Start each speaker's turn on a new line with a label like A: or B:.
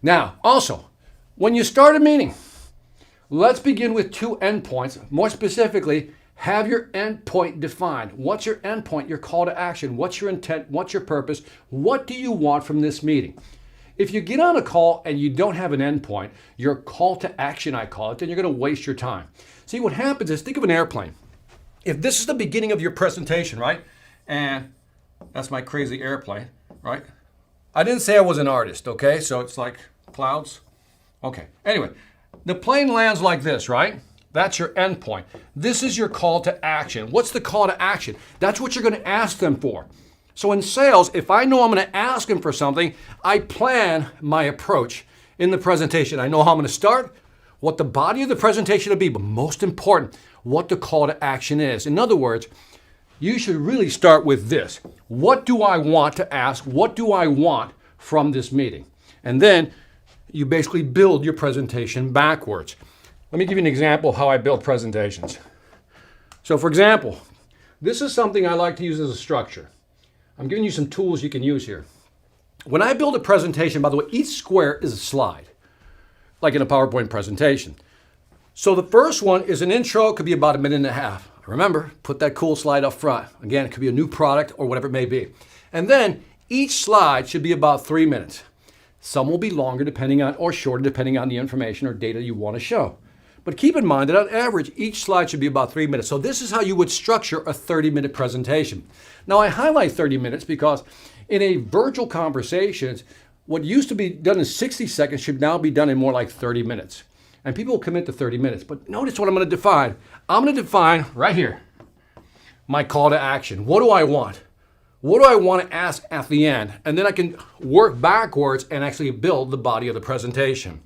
A: Now, also, when you start a meeting, let's begin with two endpoints. More specifically, have your endpoint defined. What's your endpoint, your call to action? What's your intent? What's your purpose? What do you want from this meeting? If you get on a call and you don't have an endpoint, your call to action, I call it, then you're going to waste your time. See, what happens is, think of an airplane. If this is the beginning of your presentation, right? And that's my crazy airplane, right? I didn't say I was an artist, okay? So it's like clouds. Okay. Anyway, the plane lands like this, right? That's your endpoint. This is your call to action. What's the call to action? That's what you're going to ask them for. So in sales, if I know I'm going to ask them for something, I plan my approach in the presentation. I know how I'm going to start, what the body of the presentation will be, but most important, what the call to action is. In other words, you should really start with this. What do I want to ask? What do I want from this meeting? And then you basically build your presentation backwards. Let me give you an example of how I build presentations. So for example, this is something I like to use as a structure. I'm giving you some tools you can use here. When I build a presentation, by the way, each square is a slide, like in a PowerPoint presentation. So the first one is an intro. It could be about a minute and a half. Remember, put that cool slide up front. Again, it could be a new product or whatever it may be. And then each slide should be about 3 minutes. Some will be longer depending on, or shorter depending on the information or data you want to show. But keep in mind that on average, each slide should be about 3 minutes. So this is how you would structure a 30-minute presentation. Now I highlight 30 minutes because in a virtual conversations, what used to be done in 60 seconds should now be done in more like 30 minutes. And people will commit to 30 minutes. But notice what I'm going to define. I'm going to define right here my call to action. What do I want? What do I want to ask at the end? And then I can work backwards and actually build the body of the presentation.